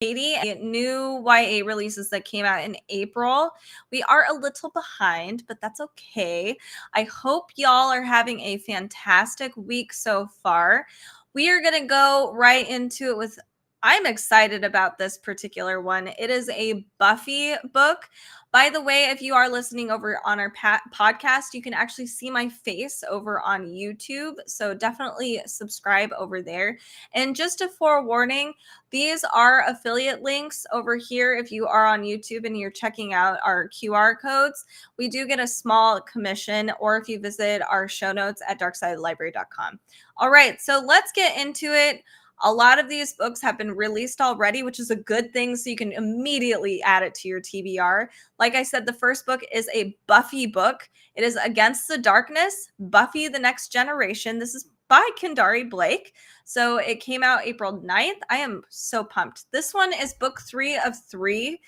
80 new YA releases that came out in April. We are a little behind, but that's okay. I hope y'all are having a fantastic week so far. We are going to go right into it with, I'm excited about this particular one. It is a Buffy book. By the way, if you are listening over on our podcast, you can actually see my face over on YouTube. So definitely subscribe over there. And just a forewarning, these are affiliate links over here. If you are on YouTube and you're checking out our QR codes, we do get a small commission, or if you visit our show notes at darksidelibrary.com. All right, so let's get into it. A lot of these books have been released already, which is a good thing, so you can immediately add it to your TBR. Like I said, the first book is a Buffy book. It is Against the Darkness, Buffy the Next Generation. This is by Kendare Blake. So it came out April 9th. I am so pumped. This one is book 3 of 3.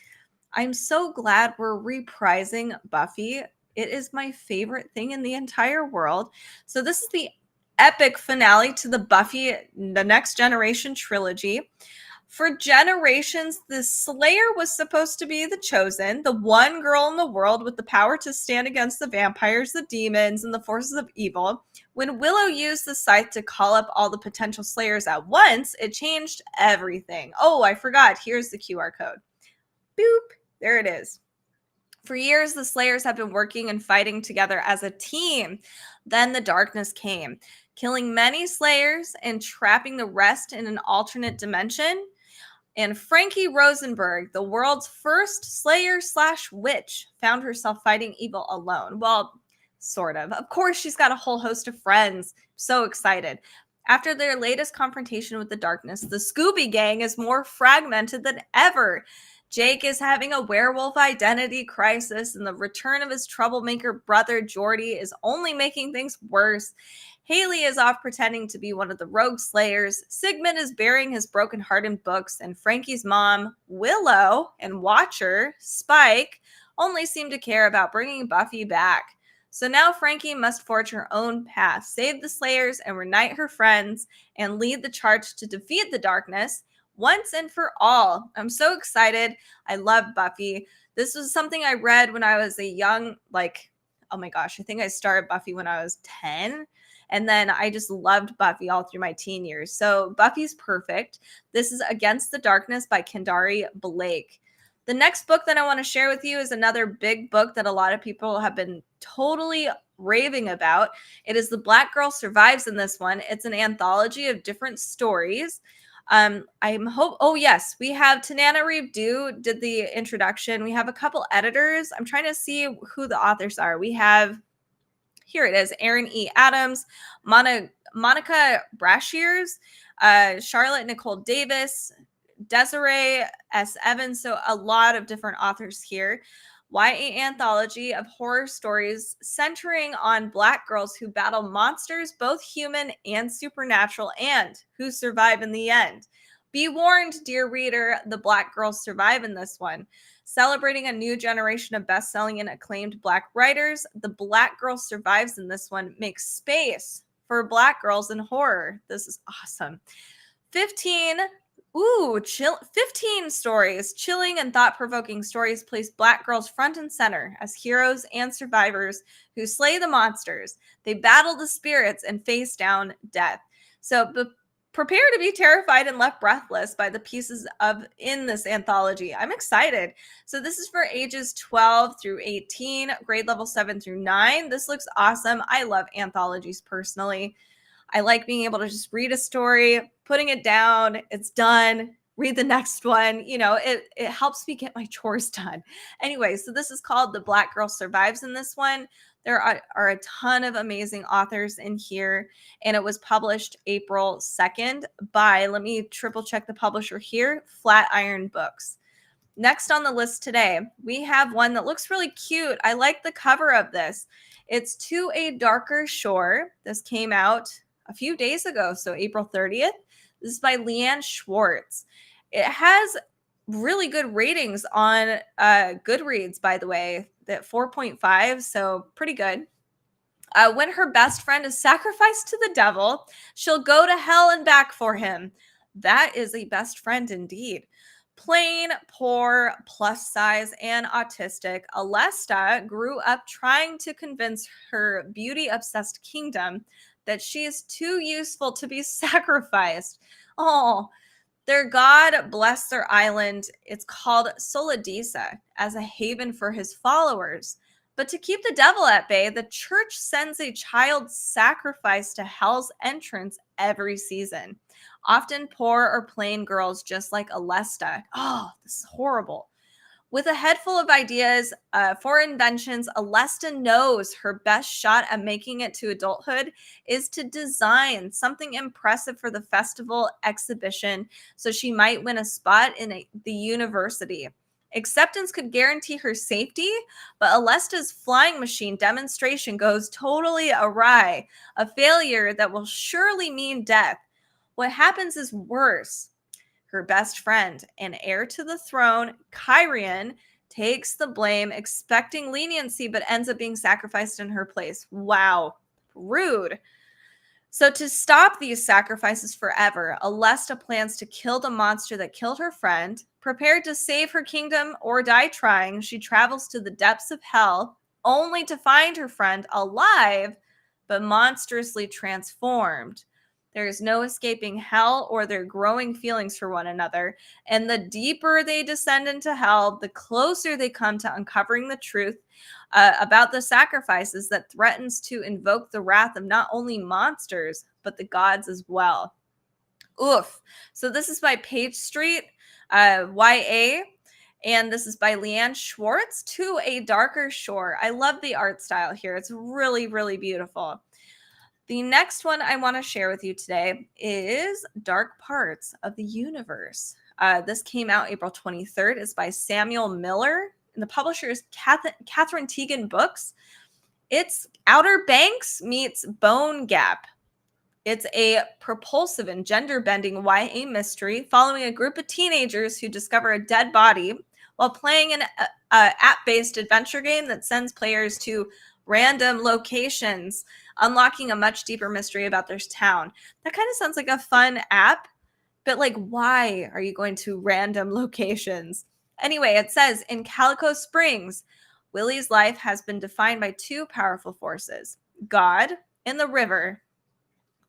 I'm so glad we're reprising Buffy. It is my favorite thing in the entire world. So this is the epic finale to the Buffy the Next Generation trilogy. For generations, the Slayer was supposed to be the chosen, the one girl in the world with the power to stand against the vampires, the demons, and the forces of evil. When Willow used the scythe to call up all the potential Slayers at once, it changed everything. Oh, I forgot. Here's the QR code. Boop. There it is. For years, the Slayers have been working and fighting together as a team. Then the darkness came, killing many Slayers and trapping the rest in an alternate dimension. And Frankie Rosenberg, the world's first Slayer/witch, found herself fighting evil alone. Well, sort of. Of course, she's got a whole host of friends. So excited. After their latest confrontation with the darkness, the Scooby Gang is more fragmented than ever. Jake is having a werewolf identity crisis, and the return of his troublemaker brother Jordy is only making things worse. Haley is off pretending to be one of the rogue Slayers. Sigmund is burying his broken heart in books, and Frankie's mom, Willow, and Watcher, Spike, only seem to care about bringing Buffy back. So now Frankie must forge her own path, save the Slayers and reunite her friends, and lead the charge to defeat the darkness once and for all. I'm so excited. I love Buffy. This was something I read when I was a young, oh my gosh, I think I started Buffy when I was 10. And then I just loved Buffy all through my teen years. So Buffy's perfect. This is Against the Darkness by Kendare Blake. The next book that I want to share with you is another big book that a lot of people have been totally raving about. It is The Black Girl Survives in this one. It's an anthology of different stories. Oh yes, we have Tananarive did the introduction. We have a couple editors. I'm trying to see who the authors are. We have, here it is, Aaron E. Adams, Monica Brashears, Charlotte Nicole Davis, Desiree S. Evans. So a lot of different authors here. YA anthology of horror stories centering on Black girls who battle monsters, both human and supernatural, and who survive in the end. Be warned, dear reader, the Black girls survive in this one. Celebrating a new generation of best-selling and acclaimed Black writers, The Black Girl Survives in this one makes space for Black girls in horror. This is awesome. 15 stories, chilling and thought-provoking stories place Black girls front and center as heroes and survivors who slay the monsters. They battle the spirits and face down death. So prepare to be terrified and left breathless by the pieces in this anthology. I'm excited. So this is for ages 12 through 18, grade level 7 through 9. This looks awesome. I love anthologies personally. I like being able to just read a story, putting it down, it's done, read the next one. You know, it helps me get my chores done. Anyway, so this is called The Black Girl Survives in this one. There are a ton of amazing authors in here, and it was published April 2nd by, let me triple check the publisher here, Flatiron Books. Next on the list today, we have one that looks really cute. I like the cover of this. It's To a Darker Shore. This came out a few days ago, so April 30th. This is by Leanne Schwartz. It has really good ratings on Goodreads, by the way, that 4.5, so pretty good. When her best friend is sacrificed to the devil, she'll go to hell and back for him. That is a best friend indeed. Plain, poor, plus size, and autistic, Alesta grew up trying to convince her beauty-obsessed kingdom that she is too useful to be sacrificed. Oh, their god blessed their island. It's called Soladisa as a haven for his followers. But to keep the devil at bay, the church sends a child sacrifice to hell's entrance every season. Often poor or plain girls just like Alesta. Oh, this is horrible. With a head full of ideas for inventions, Alesta knows her best shot at making it to adulthood is to design something impressive for the festival exhibition so she might win a spot in the university. Acceptance could guarantee her safety, but Alesta's flying machine demonstration goes totally awry, a failure that will surely mean death. What happens is worse. Her best friend and heir to the throne, Kyrian, takes the blame, expecting leniency, but ends up being sacrificed in her place. Wow, rude. So to stop these sacrifices forever, Alesta plans to kill the monster that killed her friend. Prepared to save her kingdom or die trying, she travels to the depths of hell, only to find her friend alive, but monstrously transformed. There is no escaping hell or their growing feelings for one another. And the deeper they descend into hell, the closer they come to uncovering the truth about the sacrifices that threatens to invoke the wrath of not only monsters, but the gods as well. Oof. So this is by Page Street, YA. And this is by Leanne Schwartz, To a Darker Shore. I love the art style here. It's really, really beautiful. The next one I want to share with you today is Dark Parts of the Universe. This came out April 23rd. It's by Samuel Miller, and the publisher is Catherine Teagan Books. It's Outer Banks meets Bone Gap. It's a propulsive and gender-bending YA mystery following a group of teenagers who discover a dead body while playing an app-based adventure game that sends players to random locations, unlocking a much deeper mystery about their town. That kind of sounds like a fun app, but like, why are you going to random locations? Anyway, it says, in Calico Springs, Willie's life has been defined by two powerful forces, God and the river.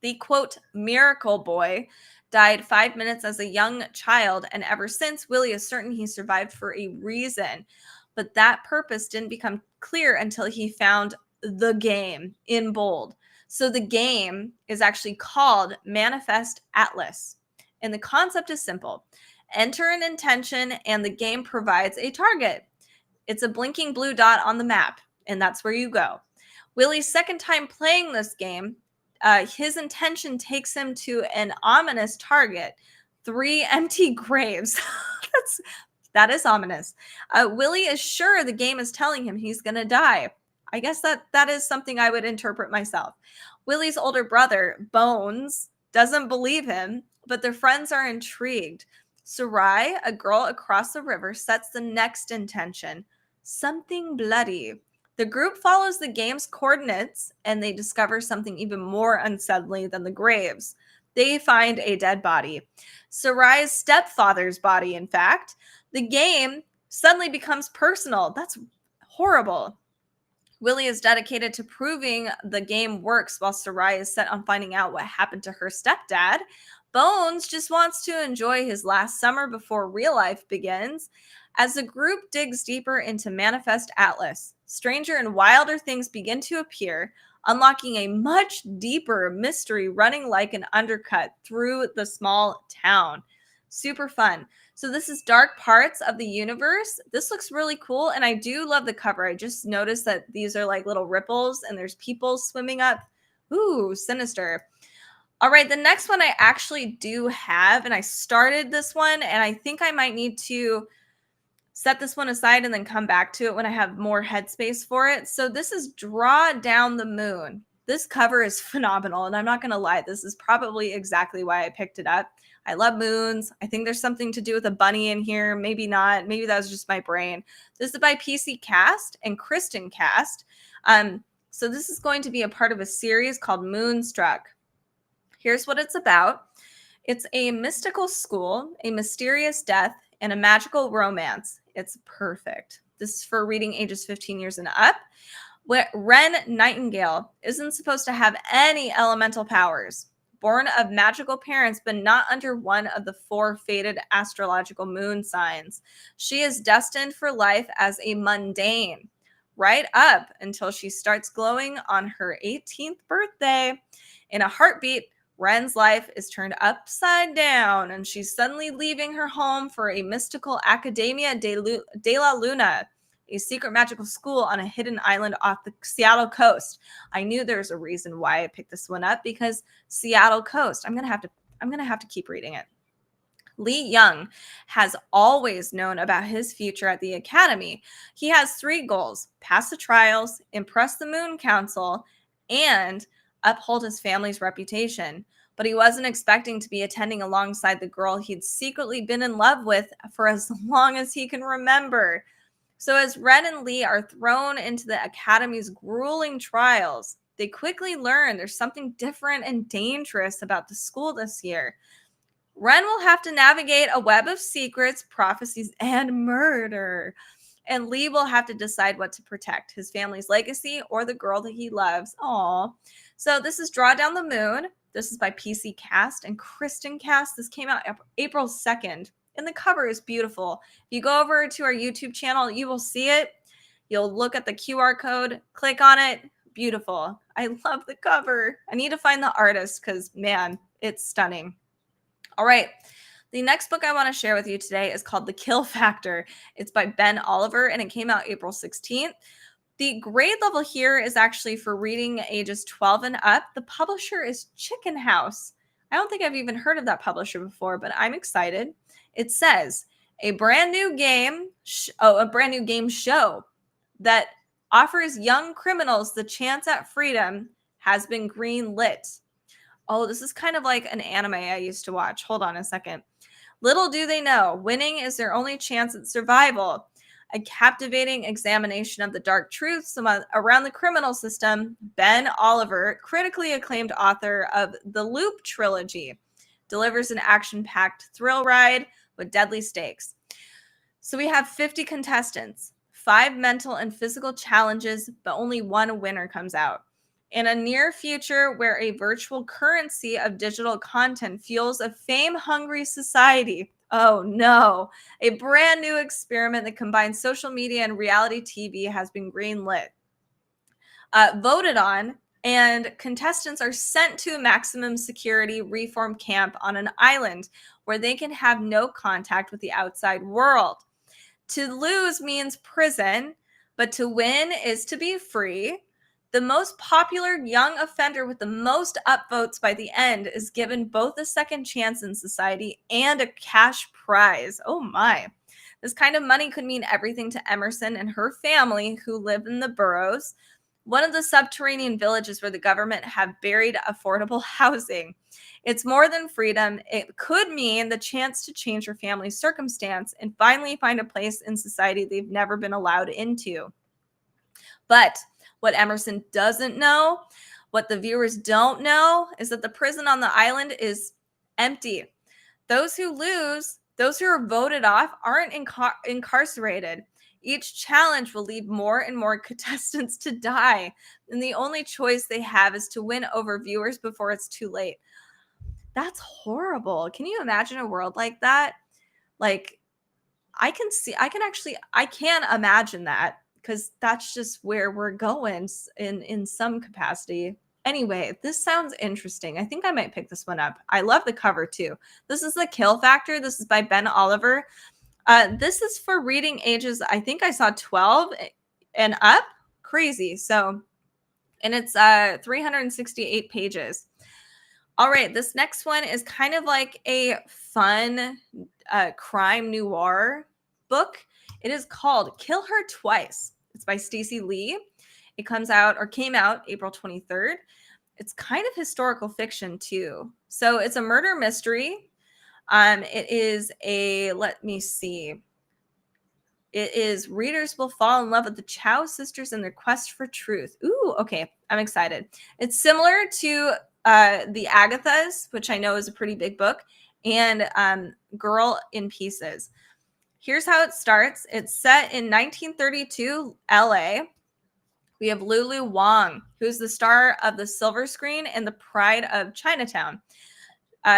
The, quote, miracle boy died 5 minutes as a young child, and ever since, Willie is certain he survived for a reason. But that purpose didn't become clear until he found the game in bold. So the game is actually called Manifest Atlas. And the concept is simple. Enter an intention, and the game provides a target. It's a blinking blue dot on the map, and that's where you go. Willie's second time playing this game, his intention takes him to an ominous target, 3 empty graves. That is ominous. Willie is sure the game is telling him he's going to die. I guess that is something I would interpret myself. Willie's older brother, Bones, doesn't believe him, but their friends are intrigued. Sarai, a girl across the river, sets the next intention, something bloody. The group follows the game's coordinates, and they discover something even more unsettling than the graves. They find a dead body. Sarai's stepfather's body, in fact. The game suddenly becomes personal. That's horrible. Willie is dedicated to proving the game works, while Sarai is set on finding out what happened to her stepdad. Bones just wants to enjoy his last summer before real life begins. As the group digs deeper into Manifest Atlas, stranger and wilder things begin to appear, unlocking a much deeper mystery running like an undercut through the small town. Super fun. So this is Dark Parts of the Universe. This looks really cool, and I do love the cover. I just noticed that these are like little ripples, and there's people swimming up. Ooh, sinister. All right, the next one I actually do have, and I started this one, and I think I might need to set this one aside and then come back to it when I have more headspace for it. So this is Draw Down the Moon. This cover is phenomenal, and I'm not going to lie, this is probably exactly why I picked it up. I love moons. I think there's something to do with a bunny in here. Maybe not. Maybe that was just my brain. This is by PC Cast and Kristin Cast. So this is going to be a part of a series called Moonstruck. Here's what it's about. It's a mystical school, a mysterious death, and a magical romance. It's perfect. This is for reading ages 15 years and up. Wren Nightingale isn't supposed to have any elemental powers. Born of magical parents, but not under one of the 4 fated astrological moon signs. She is destined for life as a mundane, right up until she starts glowing on her 18th birthday. In a heartbeat, Wren's life is turned upside down, and she's suddenly leaving her home for a mystical Academia de la Luna, a secret magical school on a hidden island off the Seattle coast. I knew there's a reason why I picked this one up, because Seattle coast. I'm gonna have to keep reading it. Lee Young has always known about his future at the academy. He has 3 goals: pass the trials, impress the Moon Council, and uphold his family's reputation. But he wasn't expecting to be attending alongside the girl he'd secretly been in love with for as long as he can remember. So as Wren and Lee are thrown into the Academy's grueling trials, they quickly learn there's something different and dangerous about the school this year. Wren will have to navigate a web of secrets, prophecies, and murder. And Lee will have to decide what to protect, his family's legacy or the girl that he loves. Aww. So this is Draw Down the Moon. This is by PC Cast and Kristin Cast. This came out April 2nd. And the cover is beautiful. If you go over to our YouTube channel, you will see it. You'll look at the QR code, click on it. Beautiful. I love the cover. I need to find the artist because, man, it's stunning. All right. The next book I want to share with you today is called The Kill Factor. It's by Ben Oliver, and it came out April 16th. The grade level here is actually for reading ages 12 and up. The publisher is Chicken House. I don't think I've even heard of that publisher before, but I'm excited. It says a brand new game show that offers young criminals the chance at freedom has been green-lit. Oh, this is kind of like an anime I used to watch. Hold on a second. Little do they know, winning is their only chance at survival. A captivating examination of the dark truths around the criminal system, Ben Oliver, critically acclaimed author of the Loop trilogy, delivers an action-packed thrill ride with deadly stakes. So we have 50 contestants, 5 mental and physical challenges, but only 1 winner comes out. In a near future where a virtual currency of digital content fuels a fame-hungry society. Oh no, a brand new experiment that combines social media and reality TV has been greenlit. Voted on, and contestants are sent to a maximum security reform camp on an island where they can have no contact with the outside world. To lose means prison, but to win is to be free. The most popular young offender with the most upvotes by the end is given both a second chance in society and a cash prize. Oh my. This kind of money could mean everything to Emerson and her family who live in the boroughs, one of the subterranean villages where the government have buried affordable housing. It's more than freedom. It could mean the chance to change her family's circumstance and finally find a place in society they've never been allowed into. But what Emerson doesn't know, what the viewers don't know, is that the prison on the island is empty. Those who lose, those who are voted off, aren't incarcerated. Each challenge will leave more and more contestants to die, and the only choice they have is to win over viewers before it's too late. That's horrible. Can you imagine a world like that? Like, I can imagine that, because that's just where we're going in some capacity. Anyway, this sounds interesting. I think I might pick this one up. I love the cover too. This is The Kill Factor. This is by Ben Oliver. This is for reading ages, I think I saw 12 and up. Crazy. So, and it's 368 pages. All right, this next one is kind of like a fun crime noir book. It is called Kill Her Twice. It's by Stacey Lee. It came out April 23rd. It's kind of historical fiction too. So it's a murder mystery. It is readers will fall in love with the Chow sisters and their quest for truth. Ooh, okay. I'm excited. It's similar to the Agathas, which I know is a pretty big book, and Girl in Pieces. Here's how it starts. It's set in 1932 LA. We have Lulu Wang, who's the star of the silver screen and the pride of Chinatown.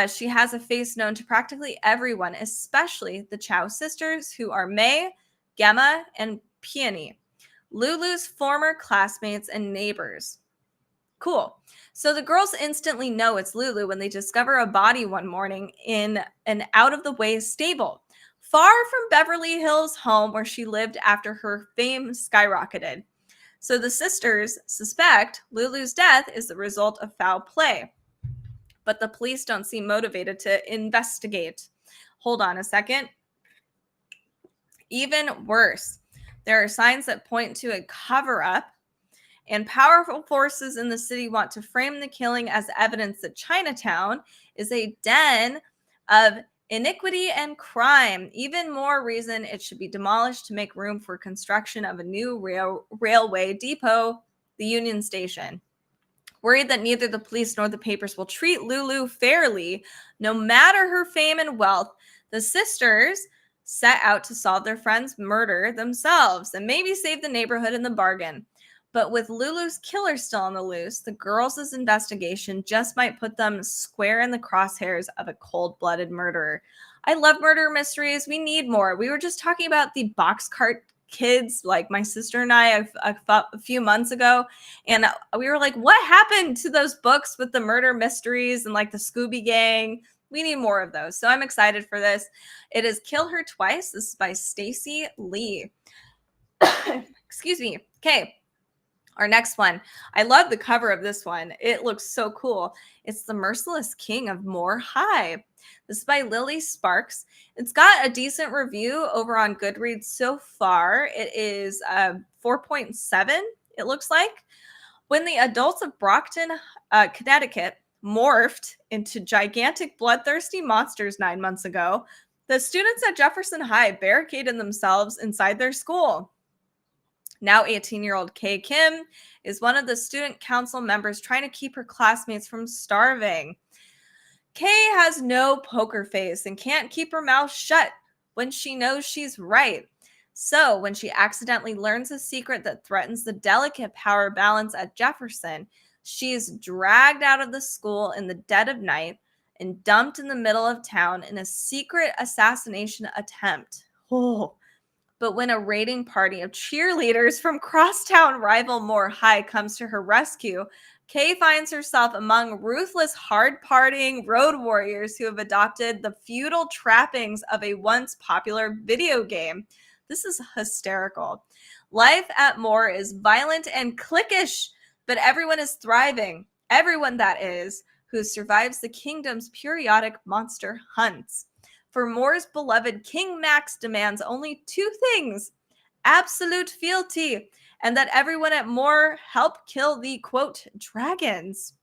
She has a face known to practically everyone, especially the Chow sisters, who are Mei, Gemma, and Peony, Lulu's former classmates and neighbors. Cool. So the girls instantly know it's Lulu when they discover a body one morning in an out-of-the-way stable, far from Beverly Hills' home where she lived after her fame skyrocketed. So the sisters suspect Lulu's death is the result of foul play, but the police don't seem motivated to investigate. Hold on a second. Even worse, there are signs that point to a cover-up, and powerful forces in the city want to frame the killing as evidence that Chinatown is a den of iniquity and crime. Even more reason it should be demolished to make room for construction of a new railway depot, the Union Station. Worried that neither the police nor the papers will treat Lulu fairly, no matter her fame and wealth, the sisters set out to solve their friend's murder themselves and maybe save the neighborhood in the bargain. But with Lulu's killer still on the loose, the girls' investigation just might put them square in the crosshairs of a cold-blooded murderer. I love murder mysteries. We need more. We were just talking about the boxcar kids, like my sister and I, a few months ago, and we were like, what happened to those books with the murder mysteries and like the Scooby Gang? We need more of those. So I'm excited for this. It is Kill Her Twice. This is by Stacey Lee. Excuse me. Okay. Our next one. I love the cover of this one. It looks so cool. It's The Merciless King of Moor High. This is by Lily Sparks. It's got a decent review over on Goodreads so far. It is 4.7, it looks like. When the adults of Brockton, Connecticut morphed into gigantic bloodthirsty monsters 9 months ago, the students at Jefferson High barricaded themselves inside their school. Now 18-year-old Kay Kim is one of the student council members trying to keep her classmates from starving. Kay has no poker face and can't keep her mouth shut when she knows she's right. So when she accidentally learns a secret that threatens the delicate power balance at Jefferson, she is dragged out of the school in the dead of night and dumped in the middle of town in a secret assassination attempt. Oh. But when a raiding party of cheerleaders from crosstown rival Moor High comes to her rescue, Kay finds herself among ruthless, hard-partying road warriors who have adopted the feudal trappings of a once popular video game. This is hysterical. Life at Moor is violent and cliquish, but everyone is thriving. Everyone, that is, who survives the kingdom's periodic monster hunts. For Moor's beloved King Max demands only two things: absolute fealty, and that everyone at Moor help kill the, quote, dragons.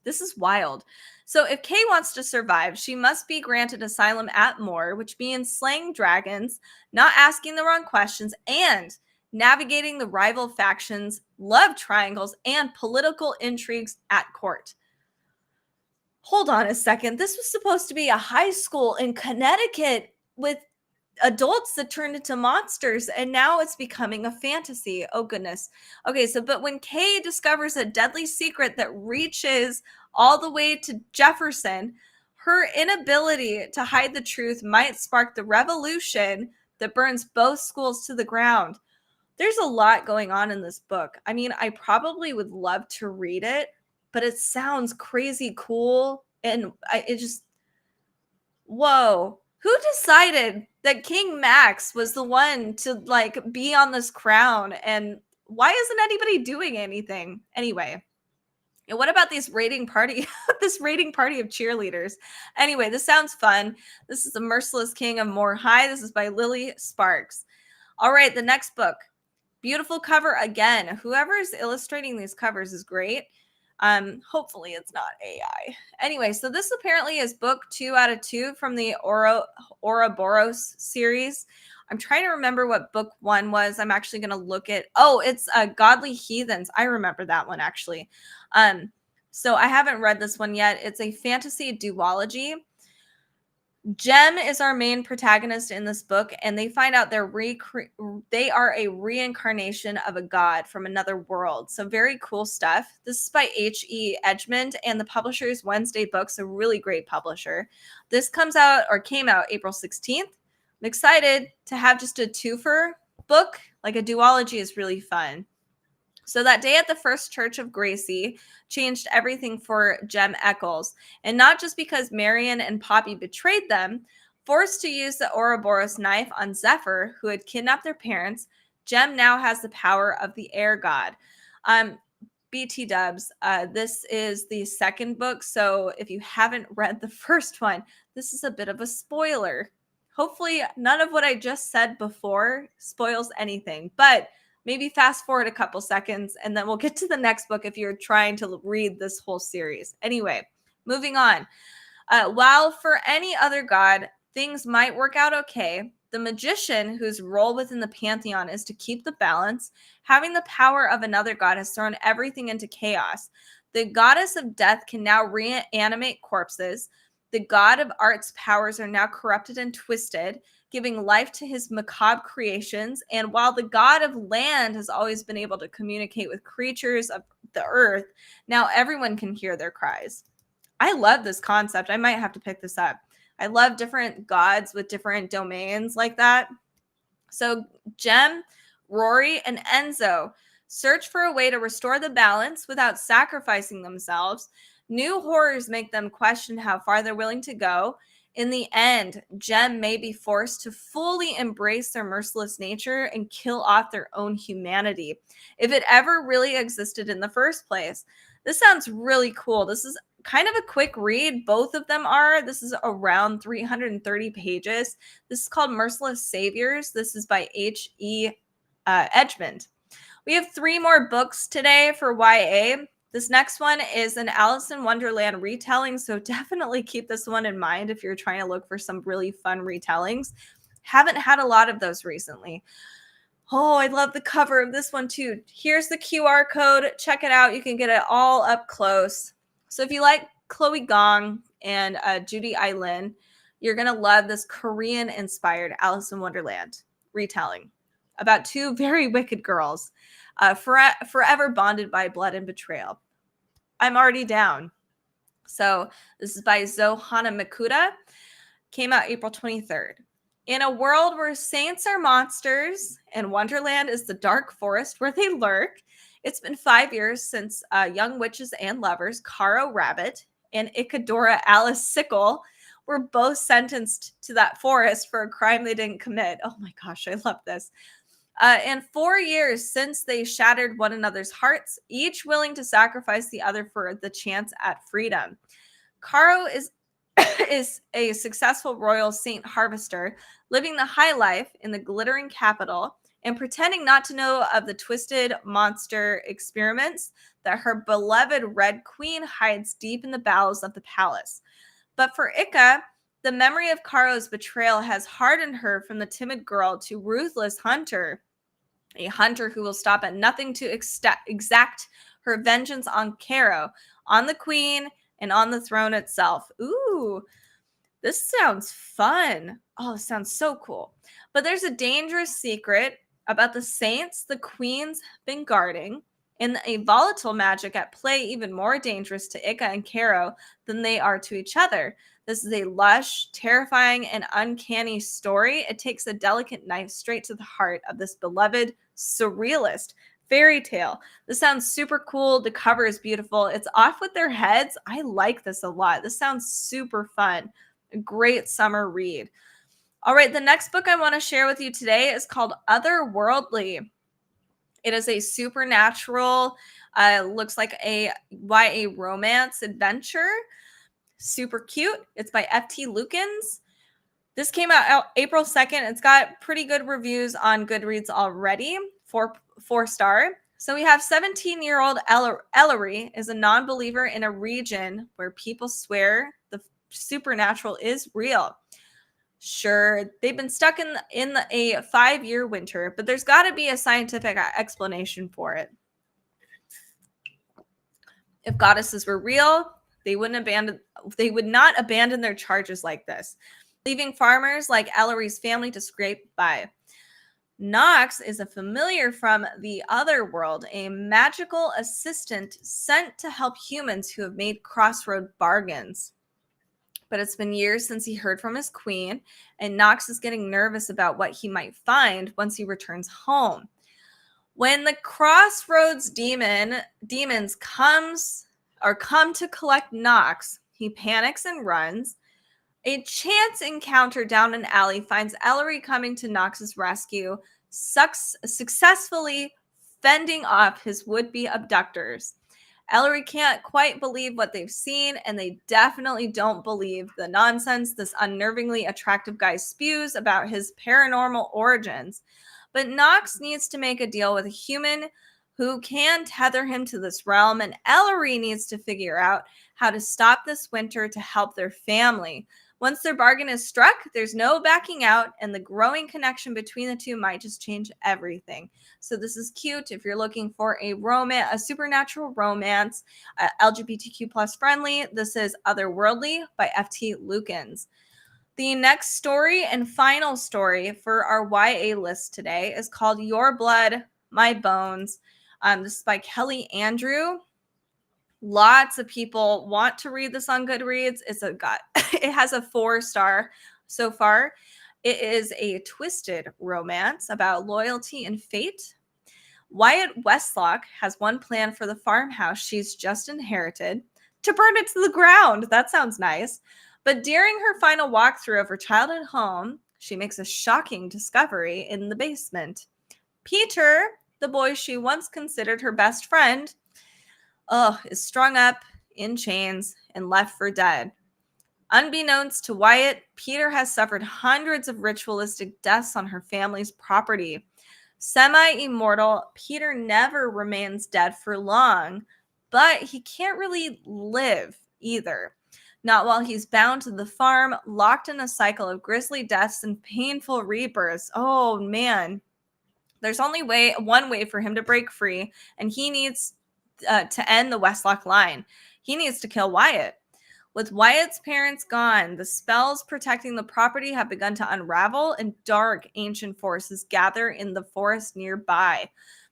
This is wild. So if Kay wants to survive, she must be granted asylum at Moor, which means slaying dragons, not asking the wrong questions, and navigating the rival factions, love triangles, and political intrigues at court. Hold on a second. This was supposed to be a high school in Connecticut with adults that turned into monsters, and now it's becoming a fantasy. Oh, goodness. Okay, but when Kay discovers a deadly secret that reaches all the way to Jefferson, her inability to hide the truth might spark the revolution that burns both schools to the ground. There's a lot going on in this book. I mean, I probably would love to read it, but it sounds crazy cool, and it just, whoa. Who decided that King Max was the one to like be on this crown, and why isn't anybody doing anything? Anyway, what about this raiding party of cheerleaders? Anyway, this sounds fun. This is The Merciless King of Moor High. This is by Lily Sparks. All right, the next book. Beautiful cover again. Whoever is illustrating these covers is great. Hopefully it's not AI. Anyway, so this apparently is book 2 out of 2 from the Ouroboros series. I'm trying to remember what book 1 was. I'm actually going to look at, it's Godly Heathens. I remember that one actually. So I haven't read this one yet. It's a fantasy duology. Jem is our main protagonist in this book, and they find out they are a reincarnation of a god from another world. So very cool stuff. This is by H.E. Edgmon, and the publisher is Wednesday Books, a really great publisher. This came out April 16th. I'm excited to have just a twofer book. Like a duology is really fun. So that day at the First Church of Gracie changed everything for Jem Eccles. And not just because Marion and Poppy betrayed them. Forced to use the Ouroboros knife on Zephyr, who had kidnapped their parents, Jem now has the power of the air god. BT dubs, this is the second book. So if you haven't read the first one, this is a bit of a spoiler. Hopefully none of what I just said before spoils anything, but maybe fast forward a couple seconds and then we'll get to the next book if you're trying to read this whole series. Anyway, moving on. While for any other god, things might work out okay, the magician, whose role within the pantheon is to keep the balance, having the power of another god has thrown everything into chaos. The goddess of death can now reanimate corpses. The god of art's powers are now corrupted and twisted, giving life to his macabre creations. And while the god of land has always been able to communicate with creatures of the earth, now everyone can hear their cries. I love this concept. I might have to pick this up. I love different gods with different domains like that. So Jem, Rory, and Enzo search for a way to restore the balance without sacrificing themselves. New horrors make them question how far they're willing to go. In the end, Jem may be forced to fully embrace their merciless nature and kill off their own humanity, if it ever really existed in the first place. This sounds really cool. This is kind of a quick read. Both of them are. This is around 330 pages. This is called Merciless Saviors. This is by H.E. Edgmon. We have 3 more books today for YA. This next one is an Alice in Wonderland retelling, so definitely keep this one in mind if you're trying to look for some really fun retellings. Haven't had a lot of those recently. Oh, I love the cover of this one too. Here's the QR code. Check it out. You can get it all up close. So if you like Chloe Gong and Judy Eileen, you're going to love this Korean-inspired Alice in Wonderland retelling about 2 very wicked girls, forever bonded by blood and betrayal. I'm already down. So this is by Hana Mikuta. Came out April 23rd. In a world where saints are monsters and Wonderland is the dark forest where they lurk, it's been 5 years since young witches and lovers Caro Rabbit and Isadora Alice Sickle were both sentenced to that forest for a crime they didn't commit. Oh my gosh, I love this. And 4 years since they shattered one another's hearts, each willing to sacrifice the other for the chance at freedom. Caro is a successful royal saint harvester, living the high life in the glittering capital and pretending not to know of the twisted monster experiments that her beloved Red Queen hides deep in the bowels of the palace. But for Ika, the memory of Caro's betrayal has hardened her from the timid girl to ruthless hunter, a hunter who will stop at nothing to exact her vengeance on Caro, on the queen, and on the throne itself. Ooh, this sounds fun. Oh, this sounds so cool. But there's a dangerous secret about the saints the queen's been guarding, and a volatile magic at play even more dangerous to Ika and Caro than they are to each other. This is a lush, terrifying, and uncanny story. It takes a delicate knife straight to the heart of this beloved surrealist fairy tale. This sounds super cool. The cover is beautiful. It's off with their heads. I like this a lot. This sounds super fun. A great summer read. All right, the next book I want to share with you today is called Otherworldly. It is a supernatural, looks like a YA romance adventure. Super cute. It's by F.T. Lukens. This came out April 2nd. It's got pretty good reviews on Goodreads already. 4-star. So we have 17-year-old Ellery is a non-believer in a region where people swear the supernatural is real. Sure, they've been stuck in a 5-year winter, but there's got to be a scientific explanation for it. If goddesses were real, they would not abandon their charges like this. leaving farmers like Ellery's family to scrape by. Nox is a familiar from the Otherworld, a magical assistant sent to help humans who have made crossroad bargains. But it's been years since he heard from his queen, and Nox is getting nervous about what he might find once he returns home. When the crossroads demons come to collect Nox, he panics and runs. A chance encounter down an alley finds Ellery coming to Nox's rescue, successfully fending off his would-be abductors. Ellery can't quite believe what they've seen, and they definitely don't believe the nonsense this unnervingly attractive guy spews about his paranormal origins. But Nox needs to make a deal with a human who can tether him to this realm, and Ellery needs to figure out how to stop this winter to help their family. Once their bargain is struck, there's no backing out, and the growing connection between the two might just change everything. So this is cute if you're looking for a romance, a supernatural romance, LGBTQ plus friendly. This is Otherworldly by FT Lukens. The next story and final story for our YA list today is called Your Blood, My Bones. This is by Kelly Andrew. Lots of people want to read this on Goodreads. It has a 4-star so far. It is a twisted romance about loyalty and fate. Wyatt Westlock has one plan for the farmhouse she's just inherited: to burn it to the ground. That sounds nice. But during her final walkthrough of her childhood home, she makes a shocking discovery in the basement. Peter, the boy she once considered her best friend, is strung up in chains and left for dead. Unbeknownst to Wyatt, Peter has suffered hundreds of ritualistic deaths on her family's property. Semi-immortal, Peter never remains dead for long, but he can't really live either. Not while he's bound to the farm, locked in a cycle of grisly deaths and painful rebirths. Oh man. There's only one way for him to break free, and he needs to end the Westlock line. He needs to kill Wyatt. With Wyatt's parents gone, the spells protecting the property have begun to unravel, and dark ancient forces gather in the forest nearby.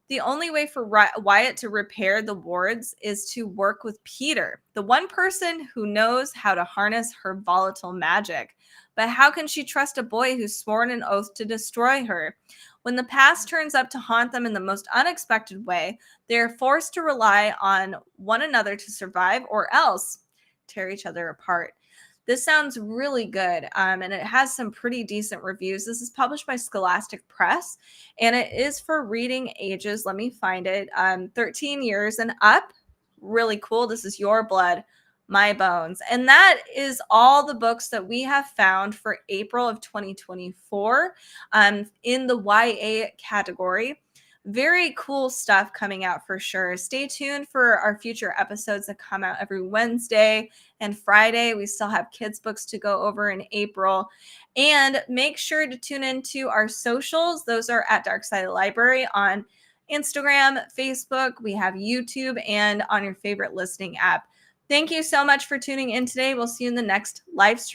The only way for Wyatt to repair the wards is to work with Peter, the one person who knows how to harness her volatile magic. But how can she trust a boy who's sworn an oath to destroy her? When the past turns up to haunt them in the most unexpected way, they are forced to rely on one another to survive, or else tear each other apart. This sounds really good, and it has some pretty decent reviews. This is published by Scholastic Press, and it is for reading ages. Let me find it. 13 years and up. Really cool. This is Your Blood, My Bones. And that is all the books that we have found for April of 2024 in the YA category. Very cool stuff coming out for sure. Stay tuned for our future episodes that come out every Wednesday and Friday. We still have kids' books to go over in April. And make sure to tune into our socials. Those are at Dark Side of the Library on Instagram, Facebook. We have YouTube and on your favorite listening app. Thank you so much for tuning in today. We'll see you in the next live stream.